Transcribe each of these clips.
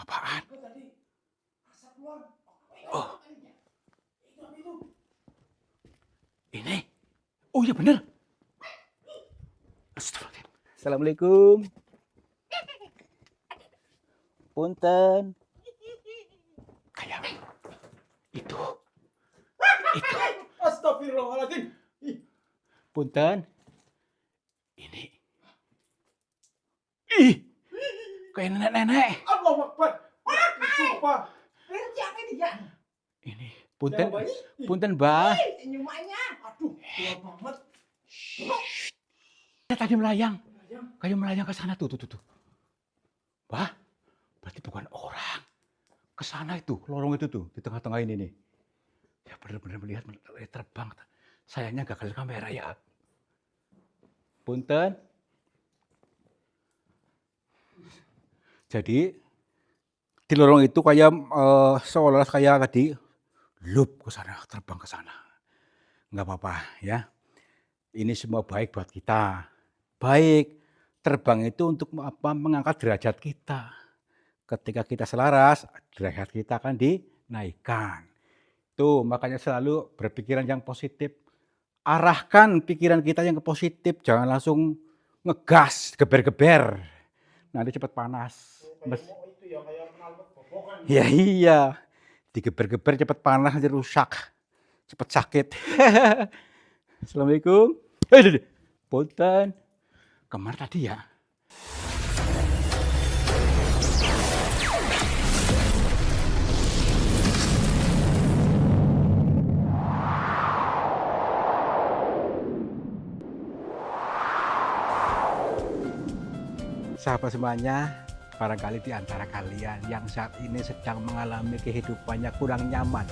Apaan? Oh, ini. Oh iya bener. Astagfirullahaladzim. Assalamualaikum. Punten. Kayak itu. Astagfirullahaladzim. Punten. Ini. Ih. Kayak nenek-nenek. Allahu Akbar. Sumpah. Ini. Punten. Yang bayi? Punten, Mbah. Senyumannya. Aduh, tua banget. Saya tadi melayang. Kayak melayang ke sana tuh. Mbah, berarti bukan orang. Ke sana itu, lorong itu tuh, di tengah-tengah ini nih. Ya benar-benar melihat terbang. Sayangnya gagal kamera ya. Punten. Jadi di lorong itu kayak seolah kayak tadi loop ke sana, terbang ke sana. Nggak apa-apa ya. Ini semua baik buat kita. Baik, terbang itu untuk apa? Mengangkat derajat kita. Ketika kita selaras, derajat kita akan dinaikkan. Tuh, makanya selalu berpikiran yang positif. Arahkan pikiran kita yang ke positif, jangan langsung ngegas, geber-geber. Nanti cepat panas. Itu ya kayak knalpot bobokan. Ya iya, digeber-geber cepat panas nanti rusak, cepat sakit. Assalamualaikum. Punten. Kemana tadi ya? Sahabat semuanya, barangkali di antara kalian yang saat ini sedang mengalami kehidupannya kurang nyaman,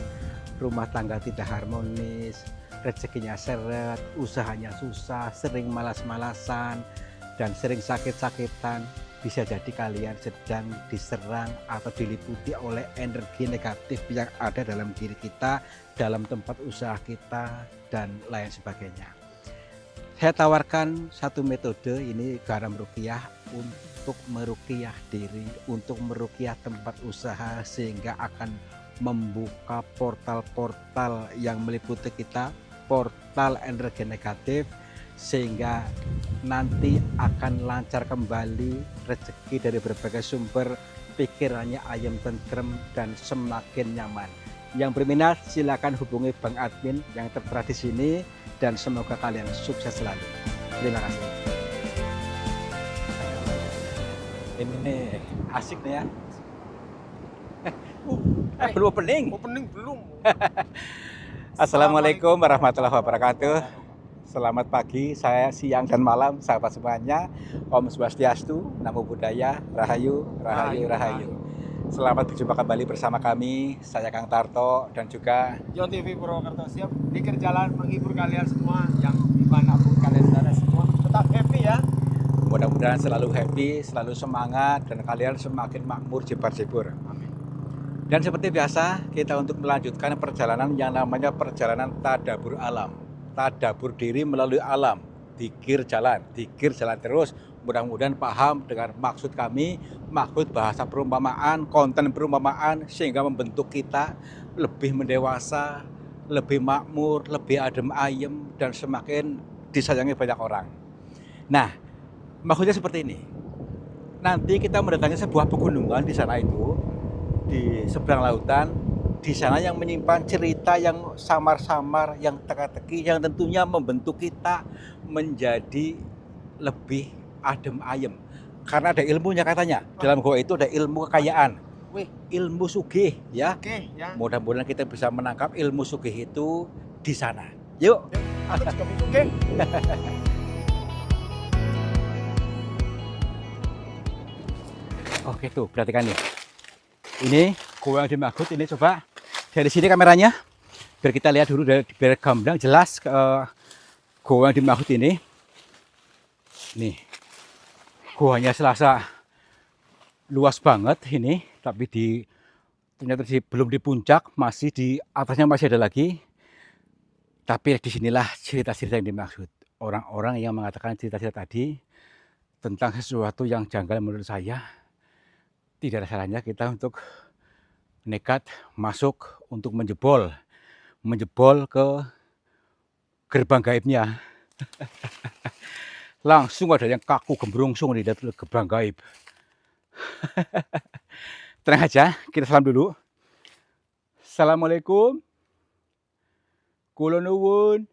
rumah tangga tidak harmonis, rezekinya seret, usahanya susah, sering malas-malasan, dan sering sakit-sakitan, bisa jadi kalian sedang diserang atau diliputi oleh energi negatif yang ada dalam diri kita, dalam tempat usaha kita, dan lain sebagainya. Saya tawarkan satu metode, ini garam ruqyah, untuk meruqyah diri, untuk meruqyah tempat usaha, sehingga akan membuka portal-portal yang meliputi kita, portal energi negatif, sehingga nanti akan lancar kembali rezeki dari berbagai sumber, pikirannya ayam tentrem dan semakin nyaman. Yang berminat silakan hubungi Bang Admin yang tertera di sini, dan semoga kalian sukses selalu. Terima kasih. Ini nih asik nih ya. Belum opening. Opening belum. Assalamualaikum warahmatullahi wabarakatuh. Selamat pagi, saya siang dan malam, sahabat semuanya. Om Swastiastu, Namo Buddhaya, Rahayu, Rahayu, Rahayu. Selamat berjumpa kembali bersama kami, saya Kang Tarto dan juga Yon TV Purwokerto siap pikir jalan menghibur kalian semua yang dimanapun kalian berada semua. Tetap happy ya. mudah-mudahan selalu happy, selalu semangat, dan kalian semakin makmur, jebar-jebur. Amin. Dan seperti biasa, kita untuk melanjutkan perjalanan yang namanya perjalanan tadabur alam. Tadabur diri melalui alam. Dikir jalan terus. Mudah-mudahan paham dengan maksud kami, maksud bahasa perumpamaan, konten perumpamaan, sehingga membentuk kita lebih mendewasa, lebih makmur, lebih adem ayem, dan semakin disayangi banyak orang. Nah, maksudnya seperti ini. Nanti kita mendatangi sebuah pegunungan di sana itu, di seberang lautan, di sana yang menyimpan cerita yang samar-samar, yang teka-teki, yang tentunya membentuk kita menjadi lebih adem ayem. Karena ada ilmunya katanya. Dalam goa itu ada ilmu kekayaan. Wih, Ilmu sugih ya. oke ya. Mudah-mudahan kita bisa menangkap ilmu sugih itu di sana. Yuk. Aku juga butuh, oke. Oke tuh, perhatikan nih. Ini goa yang dimaksud ini, coba dari sini kameranya. Biar kita lihat dulu, biar gamblang jelas goa yang dimaksud ini. Nih, goanya Selasa luas banget ini, tapi ternyata belum di puncak, masih di atasnya masih ada lagi. Tapi disinilah cerita-cerita yang dimaksud. Orang-orang yang mengatakan cerita-cerita tadi tentang sesuatu yang janggal menurut saya. tidak ada salahnya kita untuk nekat masuk untuk menjebol ke gerbang gaibnya. Langsung ada yang kaku gembrungsung di dalam gerbang gaib. Tenang aja, kita salam dulu. Assalamualaikum. Kula nuwun.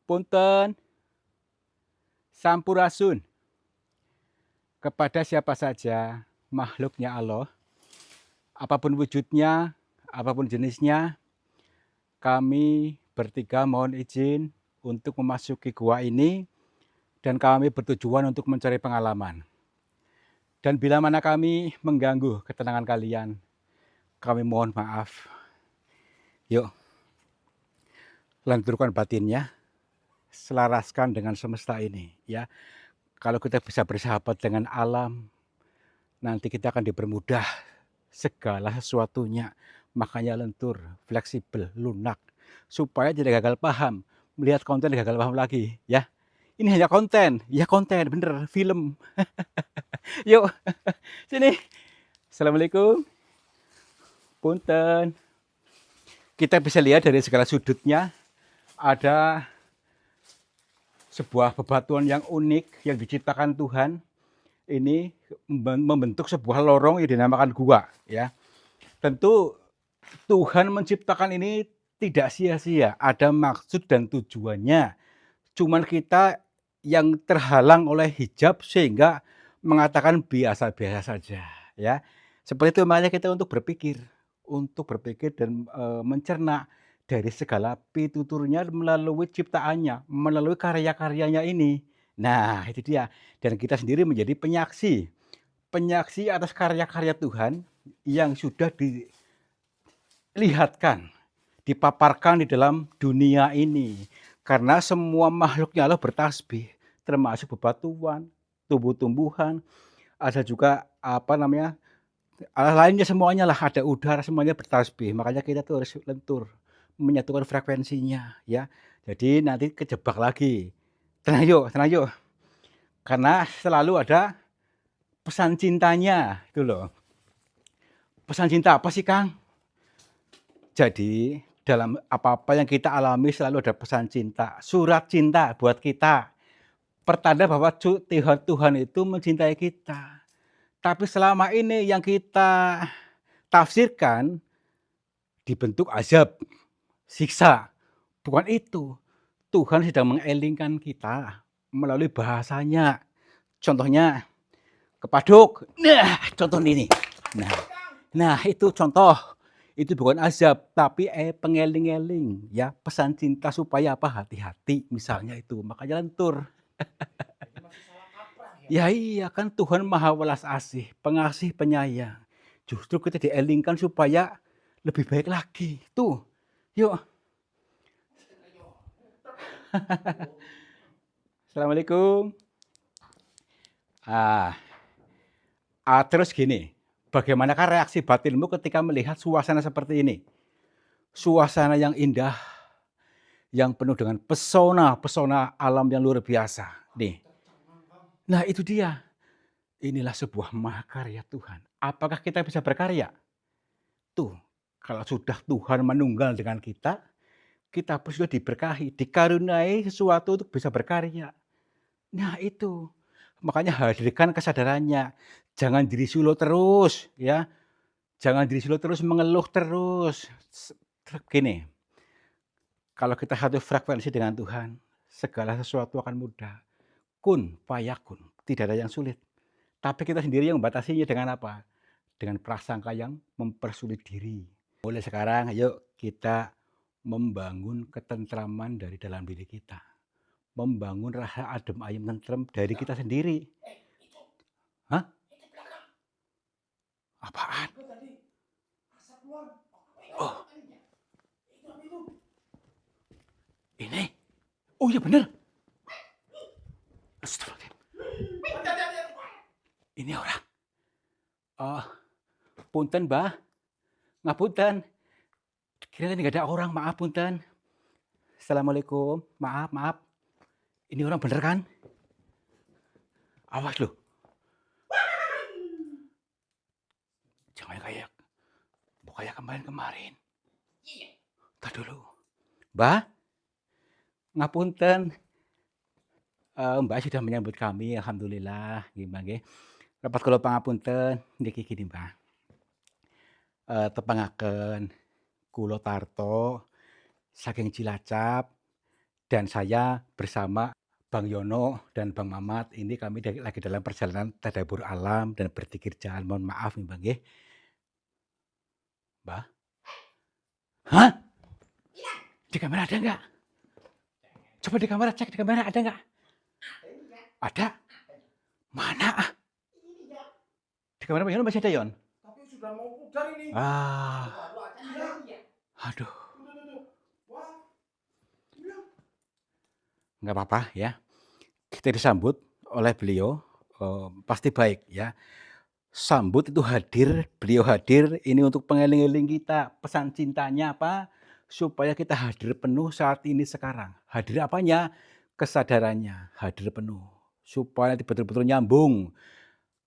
Punten. Sampurasun. Kepada siapa saja makhluknya Allah, apapun wujudnya, apapun jenisnya, kami bertiga mohon izin untuk memasuki gua ini dan kami bertujuan untuk mencari pengalaman. Dan bila mana kami mengganggu ketenangan kalian, kami mohon maaf. Yuk, lenturkan batinnya, selaraskan dengan semesta ini, ya. Kalau kita bisa bersahabat dengan alam, nanti kita akan dipermudah segala sesuatunya. Makanya lentur, fleksibel, lunak, supaya tidak gagal paham. Melihat konten gagal paham lagi, ya. Ini hanya konten, ya konten, bener, film. Yuk, sini. Assalamualaikum. Punten. Kita bisa lihat dari segala sudutnya, ada sebuah bebatuan yang unik yang diciptakan Tuhan. Ini membentuk sebuah lorong yang dinamakan gua, ya. Tentu Tuhan menciptakan ini tidak sia-sia, ada maksud dan tujuannya. Cuman kita yang terhalang oleh hijab sehingga mengatakan biasa-biasa saja, ya. Seperti itu makanya kita untuk berpikir dan mencerna dari segala pituturnya melalui ciptaannya, melalui karya-karyanya ini. Nah, itu dia. Dan kita sendiri menjadi penyaksi atas karya-karya Tuhan yang sudah dilihatkan, dipaparkan di dalam dunia ini. Karena semua makhluknya Allah bertasbih, termasuk bebatuan, tumbuh-tumbuhan, ada juga lainnya semuanya lah, ada udara semuanya bertasbih. Makanya kita tuh harus lentur, menyatukan frekuensinya, ya. Jadi nanti kejebak lagi. Tenang yuk. Karena selalu ada pesan cintanya, itu loh. Pesan cinta apa sih, Kang? Jadi dalam apa-apa yang kita alami selalu ada pesan cinta, surat cinta buat kita. Pertanda bahwa Tuhan itu mencintai kita. Tapi selama ini yang kita tafsirkan dibentuk azab, siksa. Bukan itu. Tuhan sedang mengelingkan kita melalui bahasanya. Contohnya kepaduk. Nah, contoh ini. Nah, itu contoh. Itu bukan azab, tapi pengeling-eling, ya, pesan cinta supaya apa? Hati-hati, misalnya itu. Makanya lentur. Ya iya kan Tuhan Maha Welas Asih, pengasih penyayang. Justru kita dielingkan supaya lebih baik lagi. Tuh, yuk. Assalamualaikum. Terus gini, bagaimanakah reaksi batinmu ketika melihat suasana seperti ini? Suasana yang indah, yang penuh dengan pesona alam yang luar biasa. Nih. Nah itu dia. Inilah sebuah mahakarya Tuhan. Apakah kita bisa berkarya? Tuh, kalau sudah Tuhan menunggal dengan kita pun sudah diberkahi, dikaruniai sesuatu untuk bisa berkarya. Nah itu, makanya hadirkan kesadarannya. Jangan diri silo terus, ya. Jangan diri silo terus, mengeluh terus. Gini, kalau kita satu frekuensi dengan Tuhan, segala sesuatu akan mudah. Kun fayakun, tidak ada yang sulit. Tapi kita sendiri yang membatasinya dengan apa? Dengan prasangka yang mempersulit diri. Mulai sekarang, yuk kita membangun ketentraman dari dalam diri kita. Membangun rasa adem ayem tentrem dari kita sendiri. Hah? Apaan? Oh. Ini? Oh iya bener. Ini orang. Punten, Mbah. Ngapunten. Kira ini nggak ada orang, maaf punten. Assalamualaikum, maaf. Ini orang bener kan? Awas loh. kemarin. Tar dulu. Mbah, ngapunten. Mbak sudah menyambut kami, alhamdulillah, nggih Mbah nggih. Lepas kula pangapunten, niki gini Mbah, tepangaken kula Tarto saking Cilacap dan saya bersama Bang Yono dan Bang Mamat ini kami lagi dalam perjalanan tadabbur alam dan berzikir jalan. Mohon maaf nih Mbah nggih. Mbah? Hah? Di kamera ada nggak? Coba di kamera cek di kamera ada nggak? Ada? Mana? Di kamera Bang Yono masih ada Yon? Tapi sudah mau pudar ini. Aduh. Wah. Nggak apa-apa ya. Kita disambut oleh beliau, pasti baik ya. Sambut itu hadir, beliau hadir ini untuk pengeling-eling kita. Pesan cintanya apa? Supaya kita hadir penuh saat ini sekarang. Hadir apanya? Kesadarannya, hadir penuh. Supaya nanti betul-betul nyambung.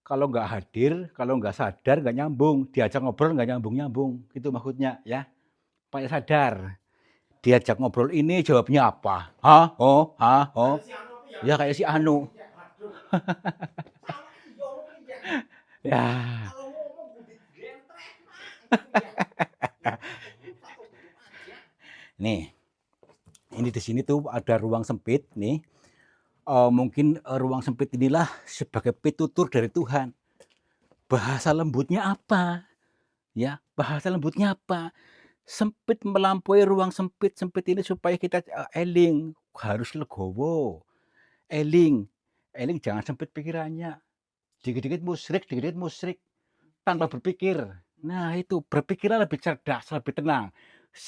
Kalau nggak hadir, kalau nggak sadar nggak nyambung. Diajak ngobrol nggak nyambung-nyambung. Itu maksudnya ya. Supaya sadar. Diajak ngobrol ini jawabnya apa? Hah? Oh? Hah? Oh? Ya kayak si Anu. Ya. Nih, ini di sini tuh ada ruang sempit nih. Mungkin ruang sempit inilah sebagai pitutur dari Tuhan. Bahasa lembutnya apa? Ya, bahasa lembutnya apa? Sempit melampaui ruang sempit ini supaya kita eling, harus legowo. Eling jangan sempit pikirannya. Dikit-dikit musyrik tanpa berpikir. Nah, itu berpikirlah lebih cerdas, lebih tenang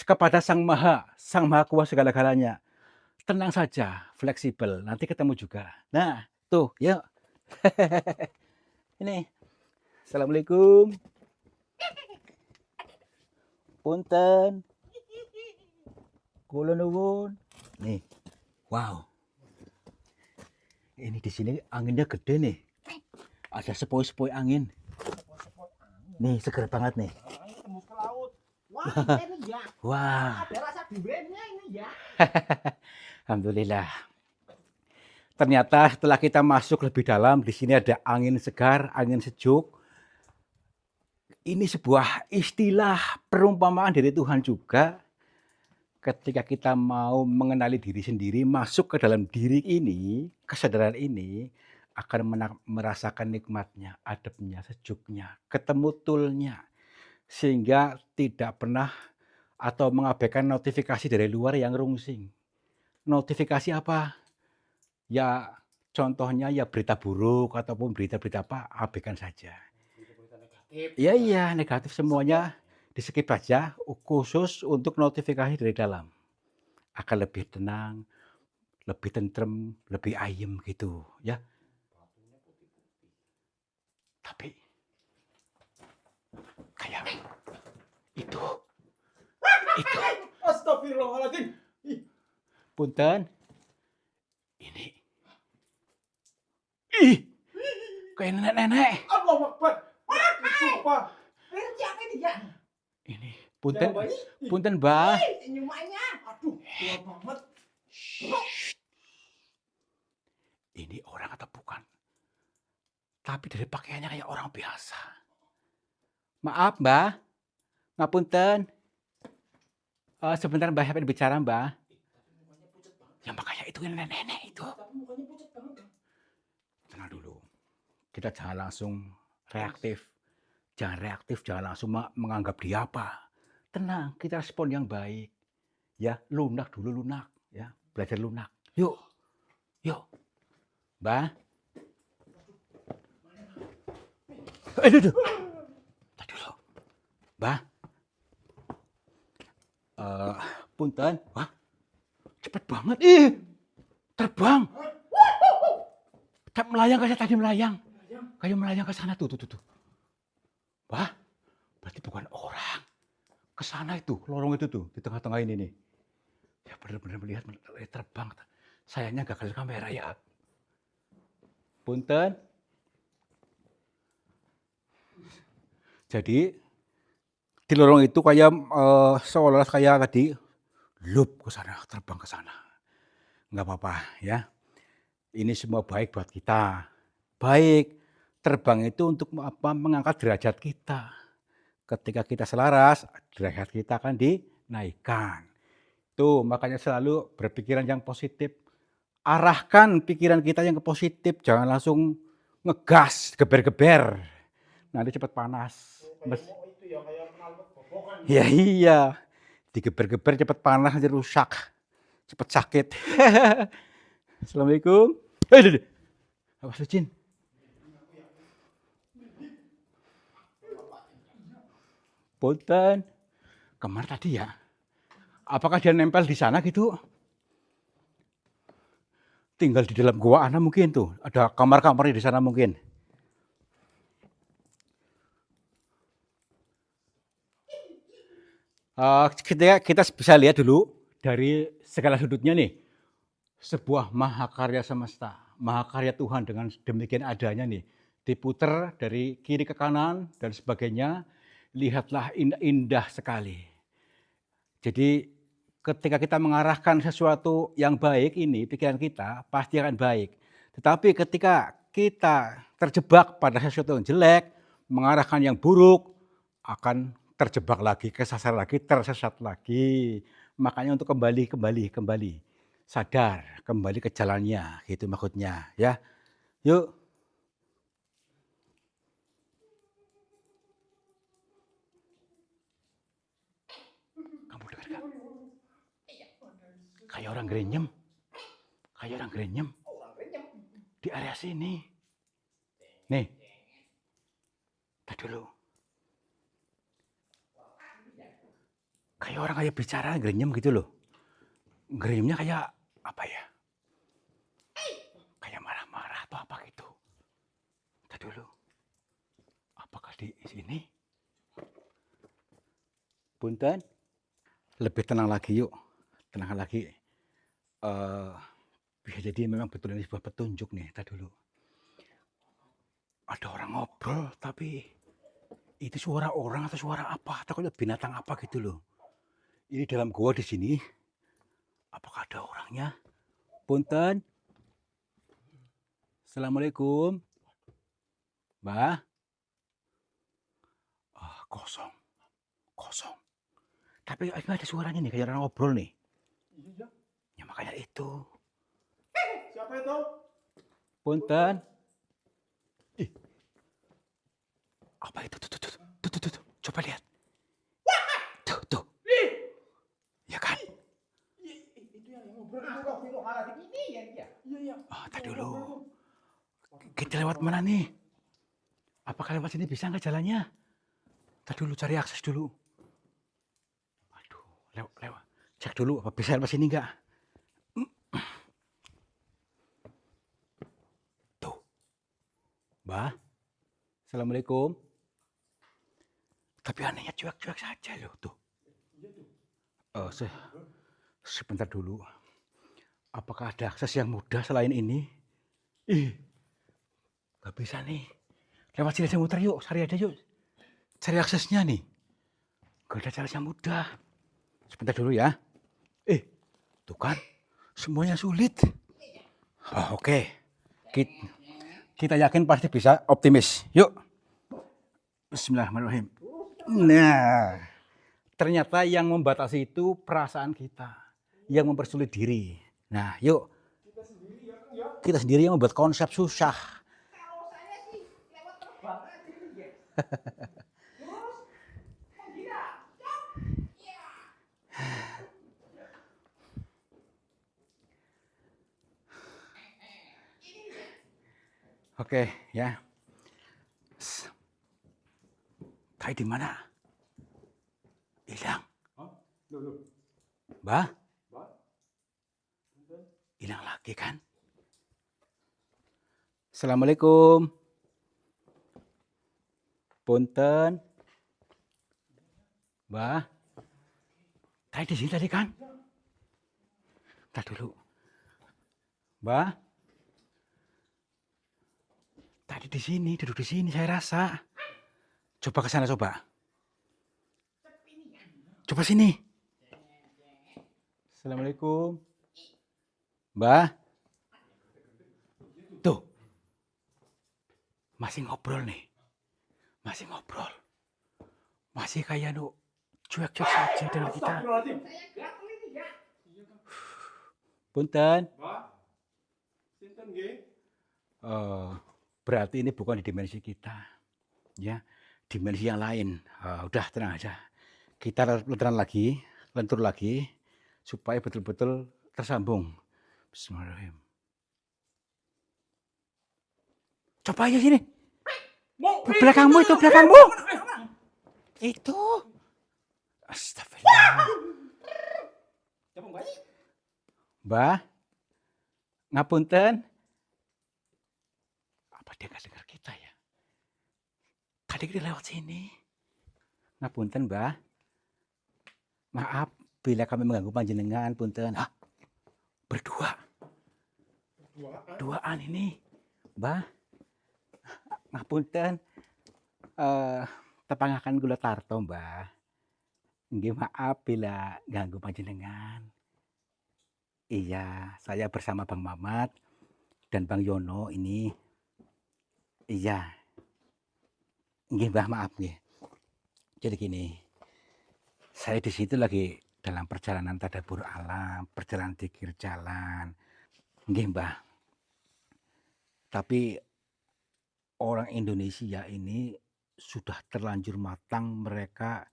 kepada Sang Maha Kuasa segala-galanya. Tenang saja, fleksibel. Nanti ketemu juga. Nah, tuh, yuk. Ini. Assalamualaikum. Punten. Kula nuwun. Nih. Wow. Ini di sini anginnya gede nih. Ada sepoi-sepoi angin. Nih, seger banget nih. Tembus ke laut. Wah, ini ya. Wah. Ada rasa duriannya ini ya. Alhamdulillah. Ternyata setelah kita masuk lebih dalam, di sini ada angin segar, angin sejuk. Ini sebuah istilah perumpamaan dari Tuhan juga. Ketika kita mau mengenali diri sendiri, masuk ke dalam diri ini, kesadaran ini, akan merasakan nikmatnya, adabnya, sejuknya, ketemu tulnya. Sehingga tidak pernah atau mengabaikan notifikasi dari luar yang rungsing. Notifikasi apa? Ya contohnya ya berita buruk ataupun berita-berita apa, abaikan saja. Iya, negatif semuanya di-skip aja, khusus untuk notifikasi dari dalam. Akan lebih tenang, lebih tentrem, lebih ayem gitu ya. Tapi kayak itu. Astagfirullahaladzim. Punten. Ini. Ih. Kayak nenek-nenek. Allahu Akbar. Sumpah. Ini. Punten, Mbah. Senyumannya. Aduh, tua banget. Ini orang atau bukan? Tapi dari pakaiannya kayak orang biasa. Maaf, Mbah. Ngapunten. Sebentar Mbah, pengen bicara, Mbah. Ya makanya itu nenek-nenek itu. Tenang dulu. Kita jangan langsung reaktif. Jangan langsung menganggap dia apa. Tenang, kita respon yang baik. Ya, lunak dulu, ya. Belajar lunak. Yuk. Mbah. Aduh. Tadi dulu. Mbah. Punten. Wah. Cepet banget. Terbang. Melayang kayak tadi melayang. Kayak melayang ke sana tuh. Wah. Berarti bukan orang. Ke sana itu, lorong itu tuh, di tengah-tengah ini nih. Ya benar-benar melihat terbang. Sayangnya gagal kamera ya. Punten. Jadi di lorong itu kayak, seolah kayak tadi loop ke sana, terbang ke sana. Nggak apa-apa ya, ini semua baik buat kita. Baik, terbang itu untuk apa, mengangkat derajat kita. Ketika kita selaras, derajat kita akan dinaikkan. Tuh, makanya selalu berpikiran yang positif. Arahkan pikiran kita yang ke positif, jangan langsung ngegas, geber-geber. Nanti cepat panas. Itu ya kayak knalpot bobokan. Ya iya, digeber-geber cepat panas nanti rusak, cepat sakit. Assalamualaikum. Deh. Awas Jin. Punten. Kemana tadi ya? Apakah dia nempel di sana gitu? Tinggal di dalam gua ana mungkin tuh. Ada kamar-kamarnya di sana mungkin. Kita bisa lihat dulu dari segala sudutnya nih. Sebuah mahakarya semesta, mahakarya Tuhan dengan demikian adanya nih. Diputer dari kiri ke kanan dan sebagainya. Lihatlah indah sekali. Jadi ketika kita mengarahkan sesuatu yang baik ini, pikiran kita pasti akan baik. Tetapi ketika kita terjebak pada sesuatu yang jelek, mengarahkan yang buruk, akan terjebak lagi, kesasar lagi, tersesat lagi. Makanya untuk kembali, sadar, kembali ke jalannya, gitu maksudnya, ya. Yuk. Kamu dengar gak? Kayak orang gerenyem. Di area sini. Nih. Tadi dulu. Kayak orang kayak bicara gerenyem gitu loh. Gerenyemnya kayak apa ya? Kayak marah-marah atau apa gitu. Tadi dulu. Apakah di sini? Punten. Lebih tenang lagi yuk. Tenang lagi. Bisa jadi memang betul ini sebuah petunjuk nih. Tadi dulu. Ada orang ngobrol tapi itu suara orang atau suara apa? Takutnya binatang apa gitu loh. Ini dalam gua di sini. Apakah ada orangnya? Punten. Assalamualaikum. Mbah. Kosong. Tapi ini ada suaranya nih, kayak orang ngobrol nih. Iya. Ya makanya itu. Siapa itu? Punten. Ih. Apa itu? Tuh. Coba lihat. Tuh. Ya kan? Itu yang ngobrol itu hal ini ya dia. Iya. Tadi dulu. Kita lewat mana nih? Apakah lewat sini bisa nggak jalannya? Tadi dulu cari akses dulu. Aduh, lewat. Cek dulu apa bisa lewat sini nggak? Tuh. Mbah. Assalamualaikum. Tapi anehnya cuek-cuek saja loh tuh. Sebentar dulu. Apakah ada akses yang mudah selain ini? Gak bisa nih. Lewat sini aja muter yuk, cari aja yuk. Cari aksesnya nih. Gak ada cara yang mudah. Sebentar dulu ya. Tuh kan, semuanya sulit. Oke. Kita yakin pasti bisa, optimis. Yuk. Bismillahirrahmanirrahim. Nah, ternyata yang membatasi itu perasaan kita. Yang mempersulit diri. Nah, yuk. Kita sendiri yang membuat konsep susah. Kalau saya sih lewat terbang aja ya. Terus menggila. Oke, ya. Kai di mana? Hilang. Mbah? Hilang lagi kan? Assalamualaikum. Punten. Mbah? Kai di sini tadi kan? Entar dulu. Mbah? Tadi di sini, duduk di sini saya rasa. Coba ke sana coba. Coba sini. Assalamualaikum. Mbah. Tuh. Masih ngobrol nih. Masih ngobrol. Masih kayak cuek-cuek saja dengan kita. Punten. Berarti ini bukan di dimensi kita. Ya, dimensi yang lain. Udah tenang aja. Kita lentur lagi supaya betul-betul tersambung. Bismillahirrahmanirrahim. Coba aja sini. Belakangmu itu, belakangmu. Itu. Astagfirullah. Mbah. Ngapunten. Apa dia nggak dengar kita ya? Tadi dia lewat sini. Ngapunten, Mbah. Maaf bila kami mengganggu panjenengan, punten. Berdua. Duaan ini. Mbah. Ngapunten. Tepangaken kula tarto, Mbah. Nggih maaf bila ganggu panjenengan. Iya, saya bersama Bang Mamat dan Bang Yono ini. Iya. Nggih, Mbah, maaf nggih. Jadi gini. Saya di situ lagi dalam perjalanan tadabbur alam, perjalanan dzikir jalan. Nggih, Mbah. Tapi orang Indonesia ini sudah terlanjur matang, mereka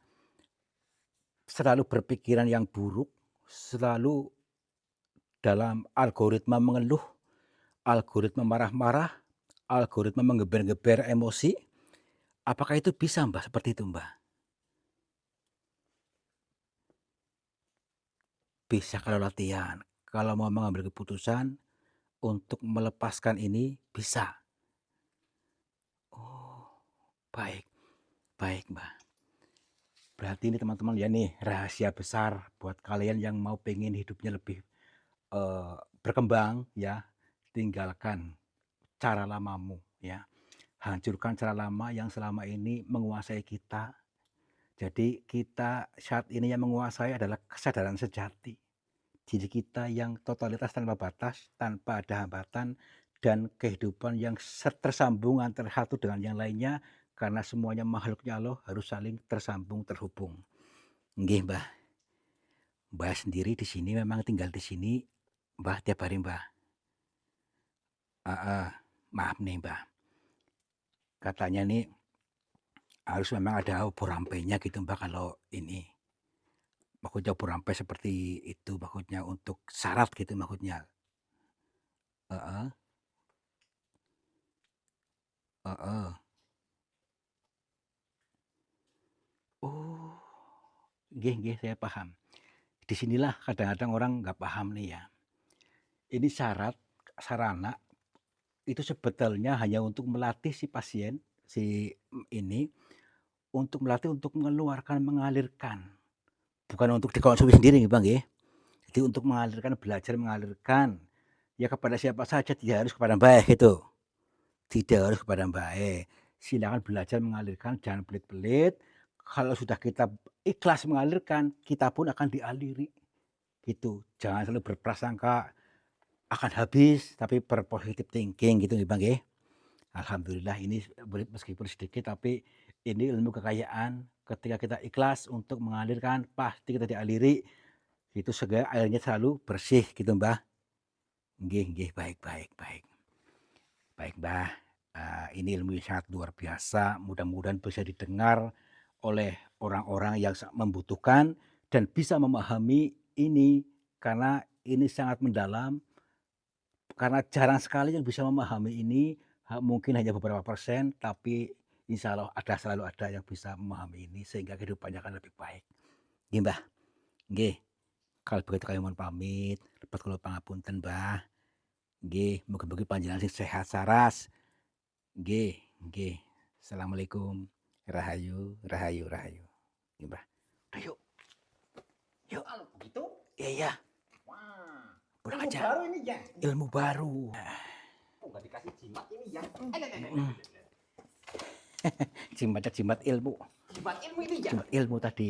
selalu berpikiran yang buruk, selalu dalam algoritma mengeluh, algoritma marah-marah, algoritma menggeber-geber emosi. Apakah itu bisa, Mbah, seperti itu, Mbah? Bisa kalau latihan. Kalau mau mengambil keputusan untuk melepaskan ini, bisa. Oh, baik. Baik, Mbah. Berarti ini teman-teman ya nih, rahasia besar buat kalian yang mau pengen hidupnya lebih berkembang ya. Tinggalkan cara lamamu ya. Hancurkan cara lama yang selama ini menguasai kita. Jadi kita saat ini yang menguasai adalah kesadaran sejati. Diri kita yang totalitas tanpa batas, tanpa ada hambatan, dan kehidupan yang tersambung antara satu dengan yang lainnya, karena semuanya makhluknya Allah harus saling tersambung, terhubung. Nggih, Mbah. Mbah sendiri di sini memang tinggal di sini, Mbah, tiap hari, Mbah. Maaf nih, Mbah. Katanya nih harus memang ada obor rampainya gitu, Mbah, kalau ini. Maksudnya obor rampai seperti itu, maksudnya untuk syarat gitu maksudnya. Heeh. Heeh. Oh, nggih, saya paham. Disinilah kadang-kadang orang nggak paham nih ya. Ini syarat, sarana, itu sebetulnya hanya untuk melatih si pasien, si ini, untuk melatih untuk mengeluarkan, mengalirkan. Bukan untuk dikonsumsi sendiri nih, Bang, ya. Jadi untuk mengalirkan, belajar mengalirkan. Ya kepada siapa saja, tidak harus kepada Mbak gitu. Tidak harus kepada Mbak. Silakan belajar mengalirkan, jangan pelit-pelit. Kalau sudah kita ikhlas mengalirkan, kita pun akan dialiri. Gitu. Jangan selalu berprasangka akan habis, tapi berpositif thinking gitu nih, Bang, ya. Alhamdulillah ini meskipun sedikit, tapi ini ilmu kekayaan. Ketika kita ikhlas untuk mengalirkan, pasti kita dialiri. Itu segala airnya selalu bersih gitu, Mbah. Nggih, baik. Baik, Mbah. Ini ilmu yang sangat luar biasa. Mudah-mudahan bisa didengar oleh orang-orang yang membutuhkan dan bisa memahami ini, karena ini sangat mendalam. Karena jarang sekali yang bisa memahami ini, mungkin hanya beberapa persen, tapi insya Allah selalu ada yang bisa memahami ini sehingga kehidupannya akan lebih baik. Nggih, Mbah. Nggih. Kalau begitu kami mohon pamit. Lepas kula pangapunten, Mbah. Nggih, mugi-mugi panjenengan sing sehat saras. Nggih. Assalamualaikum. Rahayu. Nggih, Mbah. Udah yuk. Kalau begitu? Iya. Wah. Pulang Ilmu aja. baru ini ya. Ilmu baru. Nggak dikasih jimat ini ya. Jimat ilmu. jimat ilmu itu ya. Jimat ilmu tadi.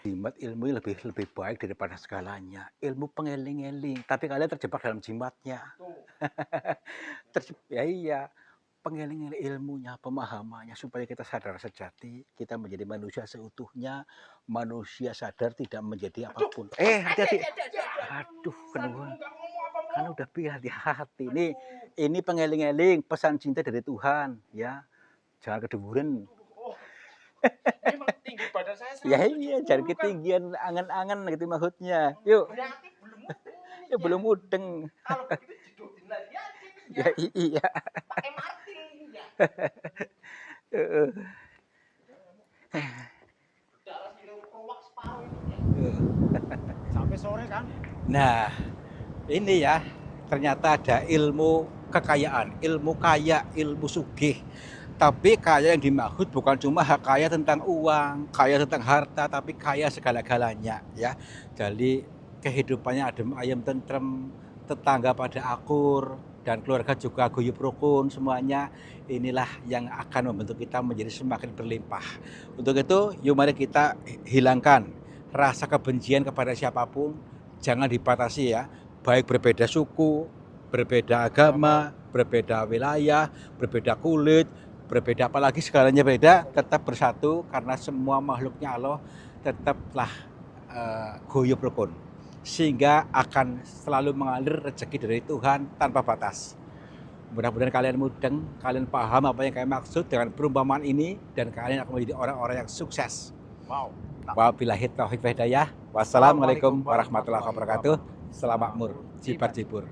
Jimat ilmu lebih baik daripada segalanya. Ilmu pengeling-eling, tapi kalian terjebak dalam jimatnya. Ya iya, pengeling-eling ilmunya, pemahamannya supaya kita sadar sejati, kita menjadi manusia seutuhnya, manusia sadar tidak menjadi apapun. Hati-hati. Aduh, kenapa? Kan udah hati-hati. Ini pengeling-eling, pesan cinta dari Tuhan, ya. Jangan keduburan. Memang tinggi badan saya. Ya iya, jangan ketinggian angan-angan gitu maksudnya. Yuk. Berarti belum mudeng. Ya belum mudeng. Kalau begitu jedotin lagi aja. Ya iya. Pakai martil ya. Heeh. Darah sudah keluar separuh itu ya. Sampai sore kan? Nah, ini ya, ternyata ada ilmu kekayaan, ilmu kaya, ilmu sugih. Tapi kaya yang dimaksud bukan cuma kaya tentang uang, kaya tentang harta, tapi kaya segala-galanya ya. Jadi kehidupannya adem ayem tentrem, tetangga pada akur, dan keluarga juga guyup rukun semuanya. Inilah yang akan membentuk kita menjadi semakin berlimpah. Untuk itu, yuk mari kita hilangkan rasa kebencian kepada siapapun. Jangan dibatasi ya, baik berbeda suku, berbeda agama, berbeda wilayah, berbeda kulit, berbeda apalagi segalanya beda, tetap bersatu karena semua makhluknya Allah tetaplah guyup rukun, sehingga akan selalu mengalir rezeki dari Tuhan tanpa batas. Mudah-mudahan kalian mudeng, kalian paham apa yang kalian maksud dengan perumpamaan ini, dan kalian akan menjadi orang-orang yang sukses. Wow. Wabillahi taufiq wal hidayah. Wassalamualaikum warahmatullahi wabarakatuh. Selamat makmur, jibat jibur.